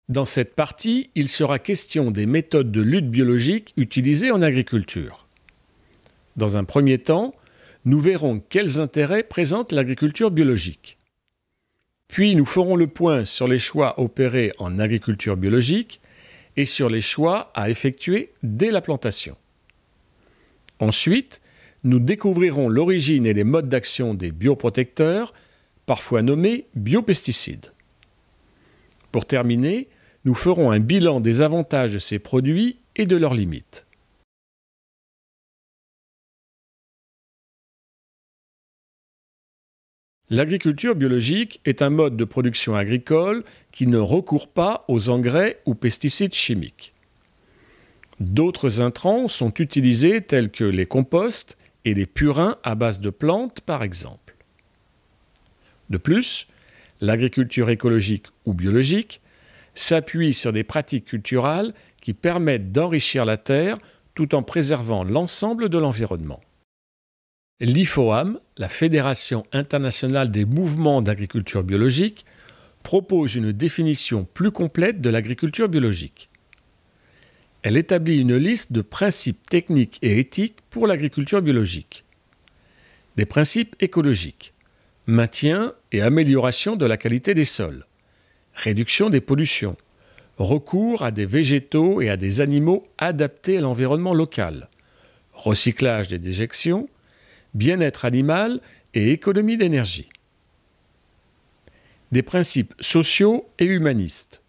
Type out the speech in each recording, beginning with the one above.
Dans cette partie, il sera question des méthodes de lutte biologique utilisées en agriculture. Dans un premier temps, nous verrons quels intérêts présente l'agriculture biologique. Puis nous ferons le point sur les choix opérés en agriculture biologique et sur les choix à effectuer dès la plantation. Ensuite, nous découvrirons l'origine et les modes d'action des bioprotecteurs, parfois nommés biopesticides. Pour terminer, nous ferons un bilan des avantages de ces produits et de leurs limites. L'agriculture biologique est un mode de production agricole qui ne recourt pas aux engrais ou pesticides chimiques. D'autres intrants sont utilisés tels que les composts et les purins à base de plantes par exemple. De plus, l'agriculture écologique ou biologique s'appuie sur des pratiques culturales qui permettent d'enrichir la terre tout en préservant l'ensemble de l'environnement. L'IFOAM, la Fédération internationale des mouvements d'agriculture biologique, propose une définition plus complète de l'agriculture biologique. Elle établit une liste de principes techniques et éthiques pour l'agriculture biologique. Des principes écologiques: maintien et amélioration de la qualité des sols, réduction des pollutions, recours à des végétaux et à des animaux adaptés à l'environnement local, recyclage des déjections, bien-être animal et économie d'énergie. Des principes sociaux et humanistes: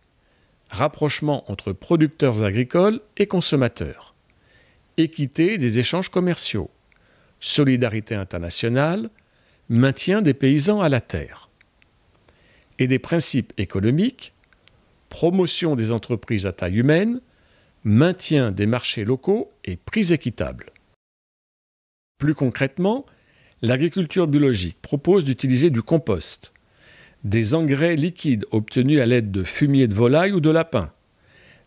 rapprochement entre producteurs agricoles et consommateurs, équité des échanges commerciaux, solidarité internationale, maintien des paysans à la terre. Et des principes économiques: promotion des entreprises à taille humaine, maintien des marchés locaux et prix équitables. Plus concrètement, l'agriculture biologique propose d'utiliser du compost, des engrais liquides obtenus à l'aide de fumier de volaille ou de lapin,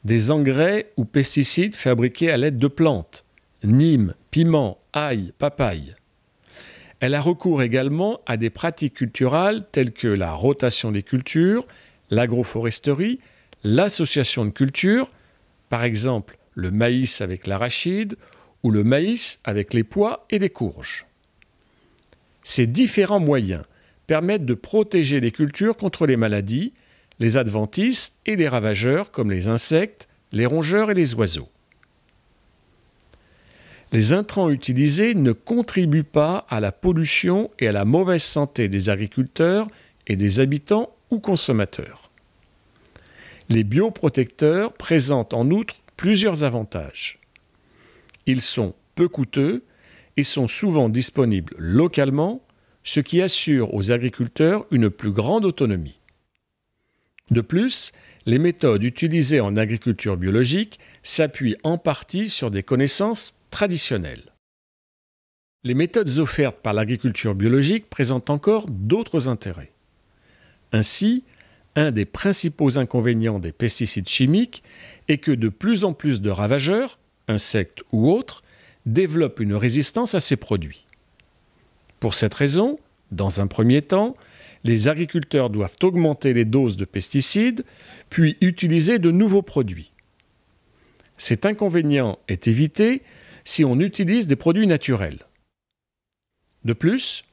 des engrais ou pesticides fabriqués à l'aide de plantes, nîmes, piments, ail, papaye. Elle a recours également à des pratiques culturales telles que la rotation des cultures, l'agroforesterie, l'association de cultures, par exemple le maïs avec l'arachide ou le maïs avec les pois et les courges. Ces différents moyens permettent de protéger les cultures contre les maladies, les adventices et les ravageurs comme les insectes, les rongeurs et les oiseaux. Les intrants utilisés ne contribuent pas à la pollution et à la mauvaise santé des agriculteurs et des habitants ou consommateurs. Les bioprotecteurs présentent en outre plusieurs avantages. Ils sont peu coûteux et sont souvent disponibles localement, ce qui assure aux agriculteurs une plus grande autonomie. De plus, les méthodes utilisées en agriculture biologique s'appuient en partie sur des connaissances traditionnelles. Les méthodes offertes par l'agriculture biologique présentent encore d'autres intérêts. Ainsi, un des principaux inconvénients des pesticides chimiques est que de plus en plus de ravageurs, insectes ou autres, développent une résistance à ces produits. Pour cette raison, dans un premier temps, les agriculteurs doivent augmenter les doses de pesticides, puis utiliser de nouveaux produits. Cet inconvénient est évité si on utilise des produits naturels. De plus,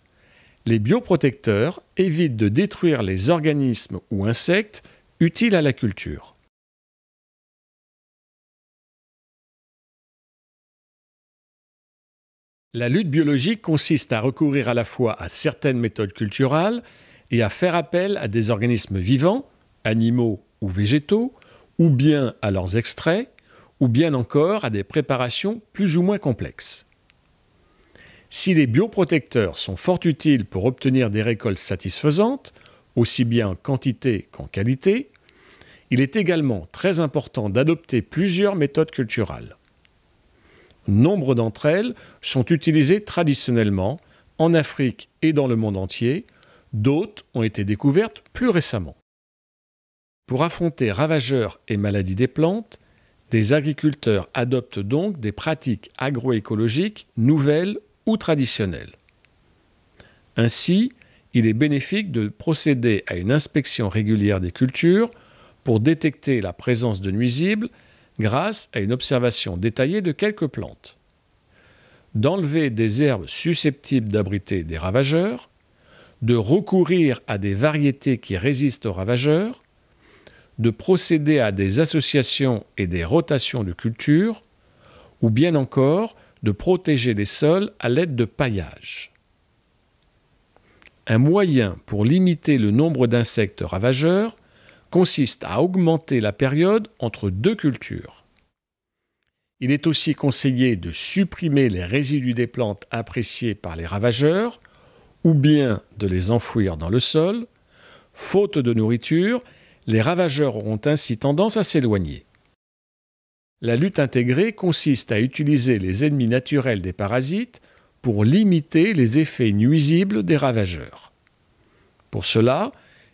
les bioprotecteurs évitent de détruire les organismes ou insectes utiles à la culture. La lutte biologique consiste à recourir à la fois à certaines méthodes culturales et à faire appel à des organismes vivants, animaux ou végétaux, ou bien à leurs extraits, ou bien encore à des préparations plus ou moins complexes. Si les bioprotecteurs sont fort utiles pour obtenir des récoltes satisfaisantes, aussi bien en quantité qu'en qualité, il est également très important d'adopter plusieurs méthodes culturales. Nombre d'entre elles sont utilisées traditionnellement en Afrique et dans le monde entier, d'autres ont été découvertes plus récemment. Pour affronter ravageurs et maladies des plantes, des agriculteurs adoptent donc des pratiques agroécologiques nouvelles ou traditionnelles. Ainsi, il est bénéfique de procéder à une inspection régulière des cultures pour détecter la présence de nuisibles grâce à une observation détaillée de quelques plantes, d'enlever des herbes susceptibles d'abriter des ravageurs, de recourir à des variétés qui résistent aux ravageurs, de procéder à des associations et des rotations de cultures, ou bien encore de protéger les sols à l'aide de paillage. Un moyen pour limiter le nombre d'insectes ravageurs consiste à augmenter la période entre deux cultures. Il est aussi conseillé de supprimer les résidus des plantes appréciés par les ravageurs ou bien de les enfouir dans le sol. Faute de nourriture, les ravageurs auront ainsi tendance à s'éloigner. La lutte intégrée consiste à utiliser les ennemis naturels des parasites pour limiter les effets nuisibles des ravageurs. Pour cela,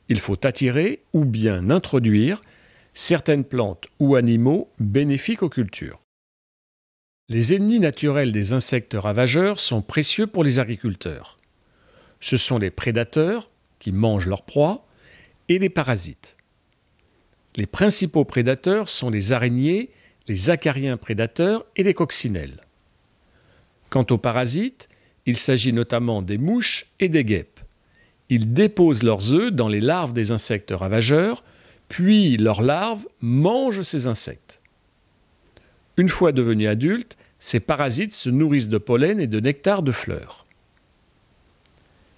il faut attirer ou bien introduire certaines plantes ou animaux bénéfiques aux cultures. Les ennemis naturels des insectes ravageurs sont précieux pour les agriculteurs. Ce sont les prédateurs, qui mangent leurs proies, et les parasites. Les principaux prédateurs sont les araignées, les acariens prédateurs et les coccinelles. Quant aux parasites, il s'agit notamment des mouches et des guêpes. Ils déposent leurs œufs dans les larves des insectes ravageurs, puis leurs larves mangent ces insectes. Une fois devenus adultes, ces parasites se nourrissent de pollen et de nectar de fleurs.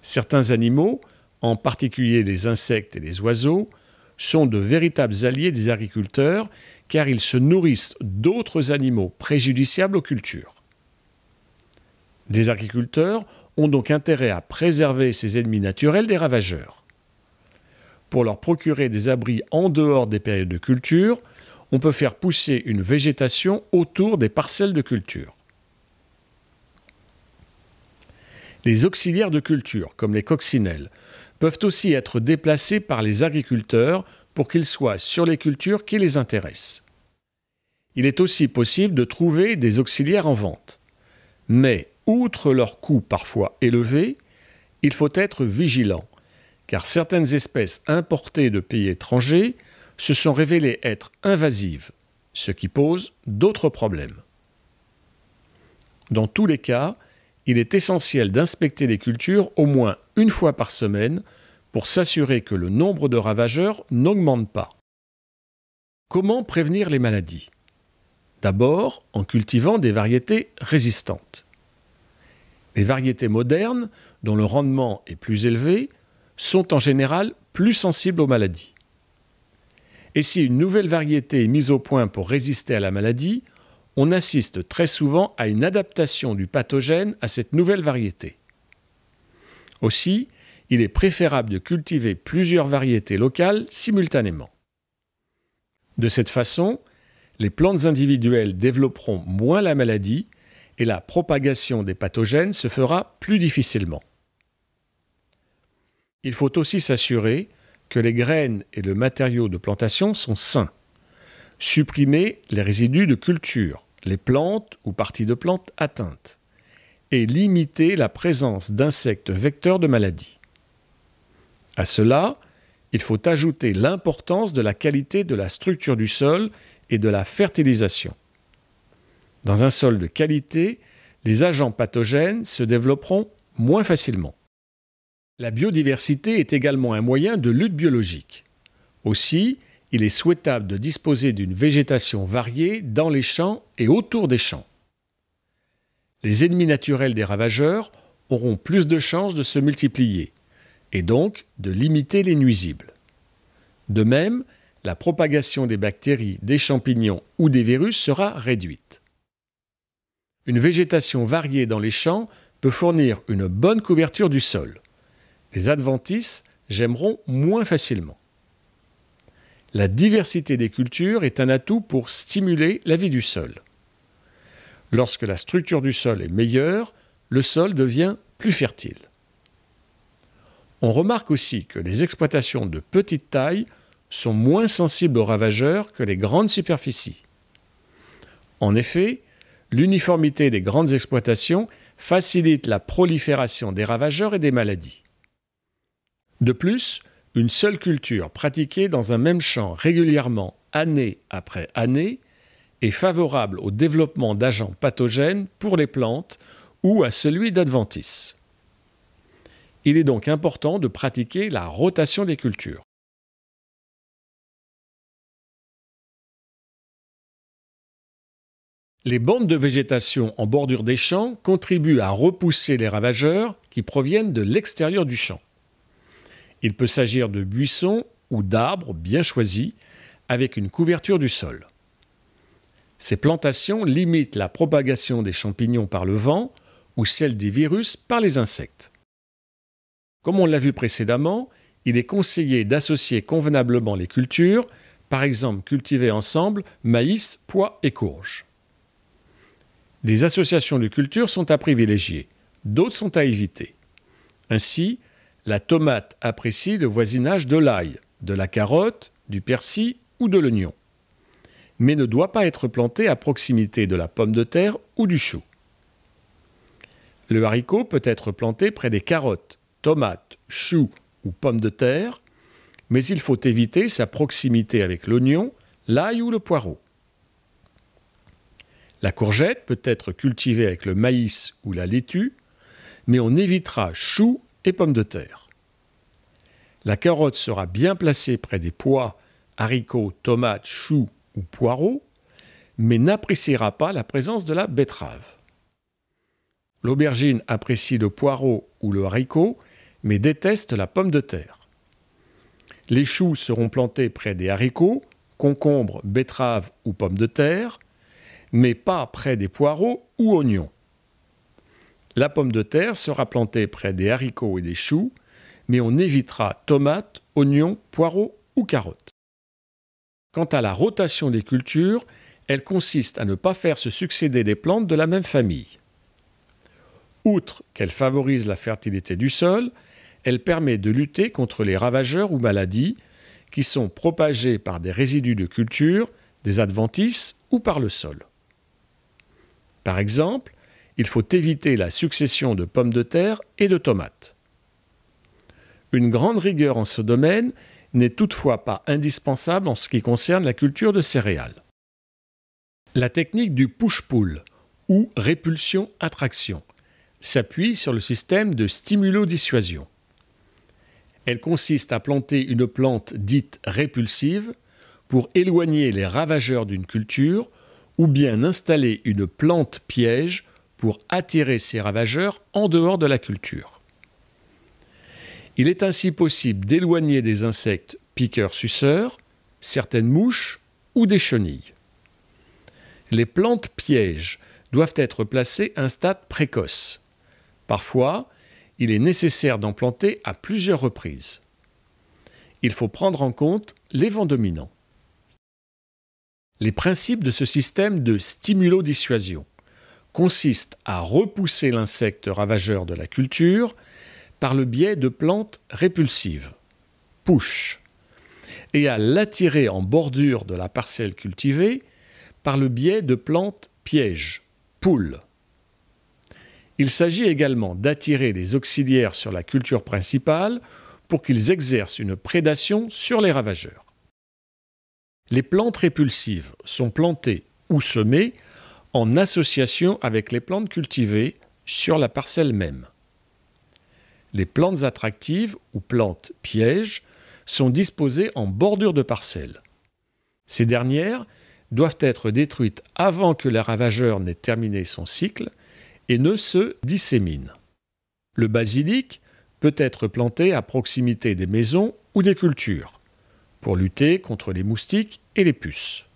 Certains animaux, en particulier les insectes et les oiseaux, sont de véritables alliés des agriculteurs car ils se nourrissent d'autres animaux préjudiciables aux cultures. Des agriculteurs ont donc intérêt à préserver ces ennemis naturels des ravageurs. Pour leur procurer des abris en dehors des périodes de culture, on peut faire pousser une végétation autour des parcelles de culture. Les auxiliaires de culture, comme les coccinelles, peuvent aussi être déplacés par les agriculteurs pour qu'ils soient sur les cultures qui les intéressent. Il est aussi possible de trouver des auxiliaires en vente. Mais, outre leur coût parfois élevé, il faut être vigilant, car certaines espèces importées de pays étrangers se sont révélées être invasives, ce qui pose d'autres problèmes. Dans tous les cas, il est essentiel d'inspecter les cultures au moins une fois par semaine pour s'assurer que le nombre de ravageurs n'augmente pas. Comment prévenir les maladies ? D'abord, en cultivant des variétés résistantes. Les variétés modernes, dont le rendement est plus élevé, sont en général plus sensibles aux maladies. Et si une nouvelle variété est mise au point pour résister à la maladie, on assiste très souvent à une adaptation du pathogène à cette nouvelle variété. Aussi, il est préférable de cultiver plusieurs variétés locales simultanément. De cette façon, les plantes individuelles développeront moins la maladie et la propagation des pathogènes se fera plus difficilement. Il faut aussi s'assurer que les graines et le matériau de plantation sont sains. Supprimer les résidus de culture, les plantes ou parties de plantes atteintes, et limiter la présence d'insectes vecteurs de maladies. À cela, il faut ajouter l'importance de la qualité de la structure du sol et de la fertilisation. Dans un sol de qualité, les agents pathogènes se développeront moins facilement. La biodiversité est également un moyen de lutte biologique. Aussi, il est souhaitable de disposer d'une végétation variée dans les champs et autour des champs. Les ennemis naturels des ravageurs auront plus de chances de se multiplier et donc de limiter les nuisibles. De même, la propagation des bactéries, des champignons ou des virus sera réduite. Une végétation variée dans les champs peut fournir une bonne couverture du sol. Les adventices germeront moins facilement. La diversité des cultures est un atout pour stimuler la vie du sol. Lorsque la structure du sol est meilleure, le sol devient plus fertile. On remarque aussi que les exploitations de petite taille sont moins sensibles aux ravageurs que les grandes superficies. En effet, l'uniformité des grandes exploitations facilite la prolifération des ravageurs et des maladies. De plus, Une seule culture pratiquée dans un même champ régulièrement, année après année, est favorable au développement d'agents pathogènes pour les plantes ou à celui d'adventices. Il est donc important de pratiquer la rotation des cultures. Les bandes de végétation en bordure des champs contribuent à repousser les ravageurs qui proviennent de l'extérieur du champ. Il peut s'agir de buissons ou d'arbres bien choisis avec une couverture du sol. Ces plantations limitent la propagation des champignons par le vent ou celle des virus par les insectes. Comme on l'a vu précédemment, il est conseillé d'associer convenablement les cultures, par exemple cultiver ensemble maïs, pois et courges. Des associations de cultures sont à privilégier, d'autres sont à éviter. Ainsi, la tomate apprécie le voisinage de l'ail, de la carotte, du persil ou de l'oignon, mais ne doit pas être plantée à proximité de la pomme de terre ou du chou. Le haricot peut être planté près des carottes, tomates, choux ou pommes de terre, mais il faut éviter sa proximité avec l'oignon, l'ail ou le poireau. La courgette peut être cultivée avec le maïs ou la laitue, mais on évitera choux et pommes de terre. La carotte sera bien placée près des pois, haricots, tomates, choux ou poireaux, mais n'appréciera pas la présence de la betterave. L'aubergine apprécie le poireau ou le haricot, mais déteste la pomme de terre. Les choux seront plantés près des haricots, concombres, betteraves ou pommes de terre, mais pas près des poireaux ou oignons. La pomme de terre sera plantée près des haricots et des choux, mais on évitera tomates, oignons, poireaux ou carottes. Quant à la rotation des cultures, elle consiste à ne pas faire se succéder des plantes de la même famille. Outre qu'elle favorise la fertilité du sol, elle permet de lutter contre les ravageurs ou maladies qui sont propagés par des résidus de culture, des adventices ou par le sol. Par exemple, il faut éviter la succession de pommes de terre et de tomates. Une grande rigueur en ce domaine n'est toutefois pas indispensable en ce qui concerne la culture de céréales. La technique du push-pull ou répulsion-attraction s'appuie sur le système de stimulo-dissuasion. Elle consiste à planter une plante dite répulsive pour éloigner les ravageurs d'une culture ou bien installer une plante piège pour attirer ces ravageurs en dehors de la culture. Il est ainsi possible d'éloigner des insectes piqueurs-suceurs, certaines mouches ou des chenilles. Les plantes pièges doivent être placées à un stade précoce. Parfois, il est nécessaire d'en planter à plusieurs reprises. Il faut prendre en compte les vents dominants. Les principes de ce système de stimulo-dissuasion consistent à repousser l'insecte ravageur de la culture par le biais de plantes répulsives, push, et à l'attirer en bordure de la parcelle cultivée par le biais de plantes pièges, pull. Il s'agit également d'attirer les auxiliaires sur la culture principale pour qu'ils exercent une prédation sur les ravageurs. Les plantes répulsives sont plantées ou semées en association avec les plantes cultivées sur la parcelle même. Les plantes attractives ou plantes pièges sont disposées en bordure de parcelle. Ces dernières doivent être détruites avant que le ravageur n'ait terminé son cycle et ne se dissémine. Le basilic peut être planté à proximité des maisons ou des cultures pour lutter contre les moustiques et les puces.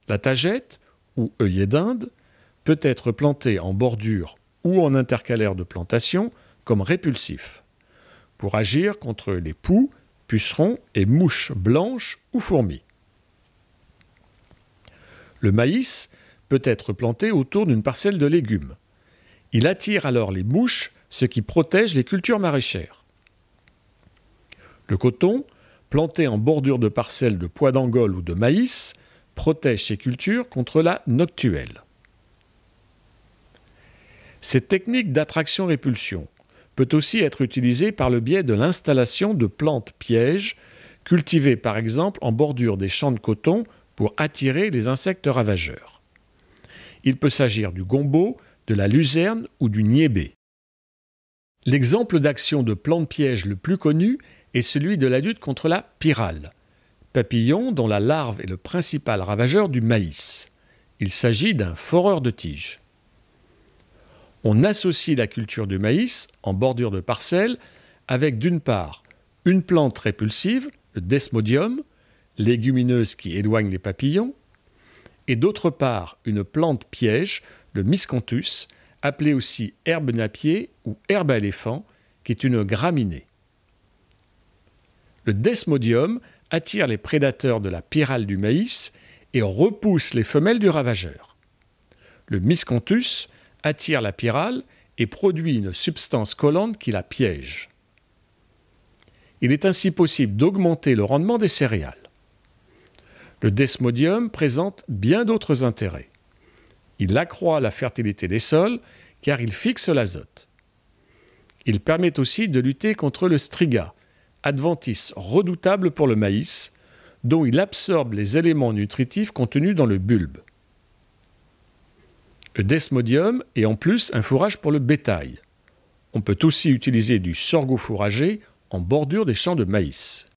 La tagette ou œillet d'Inde peut être plantée en bordure ou en intercalaire de plantation comme répulsif pour agir contre les poux, pucerons et mouches blanches ou fourmis. Le maïs peut être planté autour d'une parcelle de légumes. Il attire alors les mouches, ce qui protège les cultures maraîchères. Le coton, planté en bordure de parcelles de pois d'Angole ou de maïs, protège ces cultures contre la noctuelle. Cette technique d'attraction-répulsion peut aussi être utilisé par le biais de l'installation de plantes pièges, cultivées par exemple en bordure des champs de coton pour attirer les insectes ravageurs. Il peut s'agir du gombo, de la luzerne ou du niébé. L'exemple d'action de plante piège le plus connu est celui de la lutte contre la pyrale, papillon dont la larve est le principal ravageur du maïs. Il s'agit d'un foreur de tige. On associe la culture du maïs en bordure de parcelles avec d'une part une plante répulsive, le desmodium, légumineuse qui éloigne les papillons, et d'autre part une plante piège, le miscanthus, appelée aussi herbe napier ou herbe à éléphant, qui est une graminée. Le desmodium attire les prédateurs de la pyrale du maïs et repousse les femelles du ravageur. Le miscanthus attire la pyrale et produit une substance collante qui la piège. Il est ainsi possible d'augmenter le rendement des céréales. Le desmodium présente bien d'autres intérêts. Il accroît la fertilité des sols car il fixe l'azote. Il permet aussi de lutter contre le striga, adventice redoutable pour le maïs, dont il absorbe les éléments nutritifs contenus dans le bulbe. Le desmodium est en plus un fourrage pour le bétail. On peut aussi utiliser du sorgho fourragé en bordure des champs de maïs.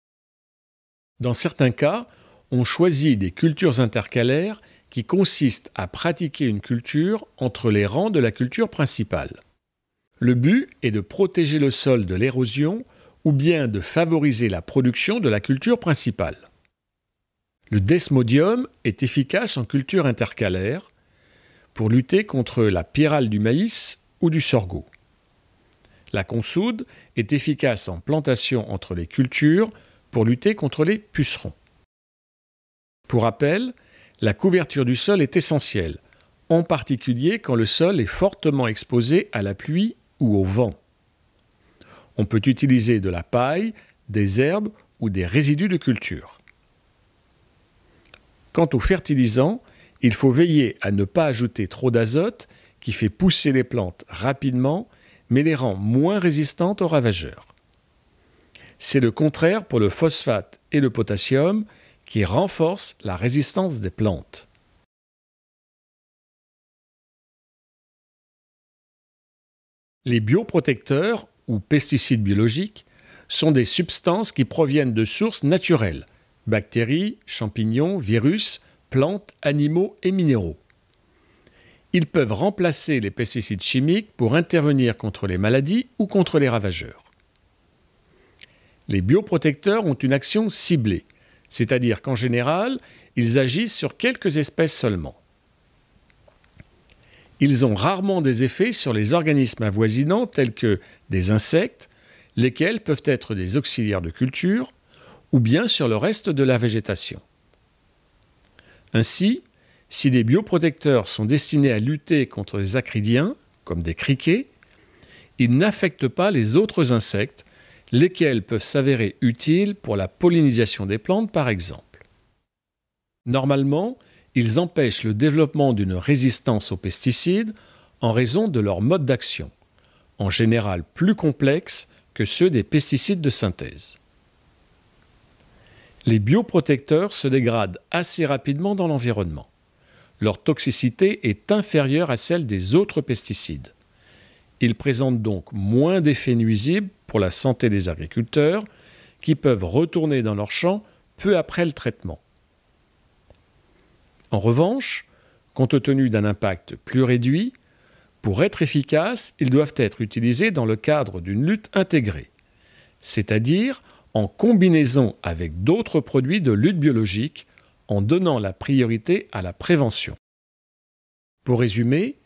Dans certains cas, on choisit des cultures intercalaires qui consistent à pratiquer une culture entre les rangs de la culture principale. Le but est de protéger le sol de l'érosion ou bien de favoriser la production de la culture principale. Le desmodium est efficace en culture intercalaire pour lutter contre la pyrale du maïs ou du sorgho. La consoude est efficace en plantation entre les cultures pour lutter contre les pucerons. Pour rappel, la couverture du sol est essentielle, en particulier quand le sol est fortement exposé à la pluie ou au vent. On peut utiliser de la paille, des herbes ou des résidus de culture. Quant aux fertilisants, il faut veiller à ne pas ajouter trop d'azote qui fait pousser les plantes rapidement mais les rend moins résistantes aux ravageurs. C'est le contraire pour le phosphate et le potassium qui renforcent la résistance des plantes. Les bioprotecteurs ou pesticides biologiques sont des substances qui proviennent de sources naturelles, bactéries, champignons, virus, plantes, animaux et minéraux. Ils peuvent remplacer les pesticides chimiques pour intervenir contre les maladies ou contre les ravageurs. Les bioprotecteurs ont une action ciblée, c'est-à-dire qu'en général, ils agissent sur quelques espèces seulement. Ils ont rarement des effets sur les organismes avoisinants tels que des insectes, lesquels peuvent être des auxiliaires de culture, ou bien sur le reste de la végétation. Ainsi, si des bioprotecteurs sont destinés à lutter contre les acridiens, comme des criquets, ils n'affectent pas les autres insectes, lesquels peuvent s'avérer utiles pour la pollinisation des plantes par exemple. Normalement, ils empêchent le développement d'une résistance aux pesticides en raison de leur mode d'action, en général plus complexe que ceux des pesticides de synthèse. Les bioprotecteurs se dégradent assez rapidement dans l'environnement. Leur toxicité est inférieure à celle des autres pesticides. Ils présentent donc moins d'effets nuisibles pour la santé des agriculteurs qui peuvent retourner dans leurs champs peu après le traitement. En revanche, compte tenu d'un impact plus réduit, pour être efficaces, ils doivent être utilisés dans le cadre d'une lutte intégrée, c'est-à-dire en combinaison avec d'autres produits de lutte biologique, en donnant la priorité à la prévention. Pour résumer,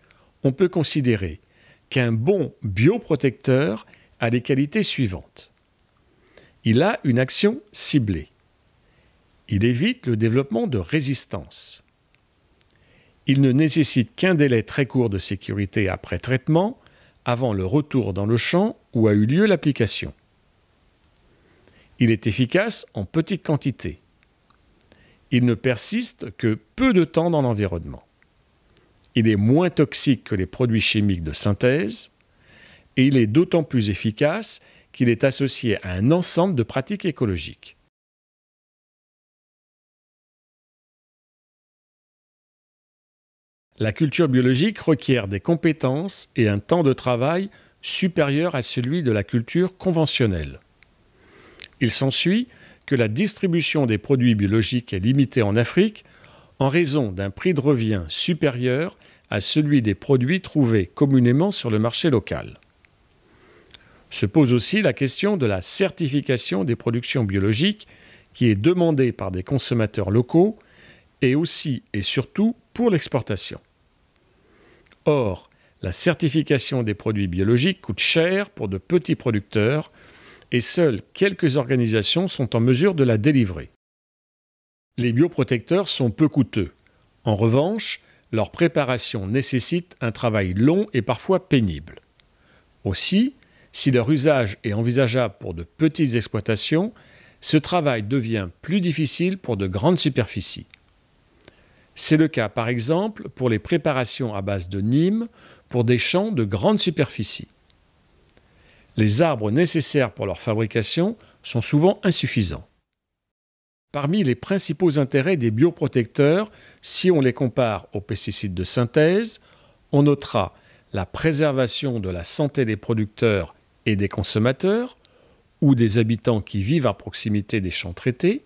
on peut considérer qu'un bon bioprotecteur a les qualités suivantes. Il a une action ciblée. Il évite le développement de résistance. Il ne nécessite qu'un délai très court de sécurité après traitement, avant le retour dans le champ où a eu lieu l'application. Il est efficace en petite quantité. Il ne persiste que peu de temps dans l'environnement. Il est moins toxique que les produits chimiques de synthèse et il est d'autant plus efficace qu'il est associé à un ensemble de pratiques écologiques. La culture biologique requiert des compétences et un temps de travail supérieur à celui de la culture conventionnelle. Il s'ensuit que la distribution des produits biologiques est limitée en Afrique en raison d'un prix de revient supérieur à celui des produits trouvés communément sur le marché local. Se pose aussi la question de la certification des productions biologiques qui est demandée par des consommateurs locaux et aussi et surtout pour l'exportation. Or, la certification des produits biologiques coûte cher pour de petits producteurs et seules quelques organisations sont en mesure de la délivrer. Les bioprotecteurs sont peu coûteux. En revanche, leur préparation nécessite un travail long et parfois pénible. Aussi, si leur usage est envisageable pour de petites exploitations, ce travail devient plus difficile pour de grandes superficies. C'est le cas par exemple pour les préparations à base de Nîmes pour des champs de grande superficie. Les arbres nécessaires pour leur fabrication sont souvent insuffisants. Parmi les principaux intérêts des bioprotecteurs, si on les compare aux pesticides de synthèse, on notera la préservation de la santé des producteurs et des consommateurs, ou des habitants qui vivent à proximité des champs traités,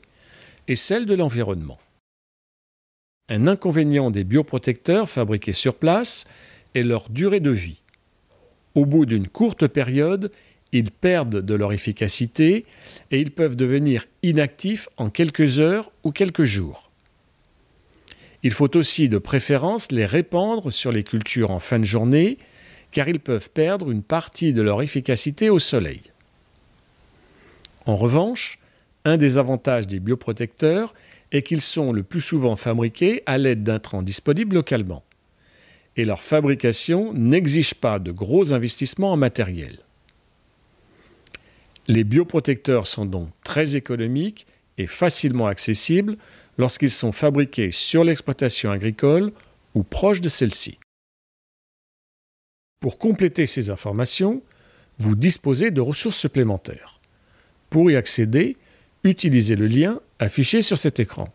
et celle de l'environnement. Un inconvénient des bioprotecteurs fabriqués sur place est leur durée de vie. Au bout d'une courte période, ils perdent de leur efficacité et ils peuvent devenir inactifs en quelques heures ou quelques jours. Il faut aussi de préférence les répandre sur les cultures en fin de journée, car ils peuvent perdre une partie de leur efficacité au soleil. En revanche, un des avantages des bioprotecteurs est qu'ils sont le plus souvent fabriqués à l'aide d'intrants disponibles localement. Et leur fabrication n'exige pas de gros investissements en matériel. Les bioprotecteurs sont donc très économiques et facilement accessibles lorsqu'ils sont fabriqués sur l'exploitation agricole ou proche de celle-ci. Pour compléter ces informations, vous disposez de ressources supplémentaires. Pour y accéder, utilisez le lien affiché sur cet écran.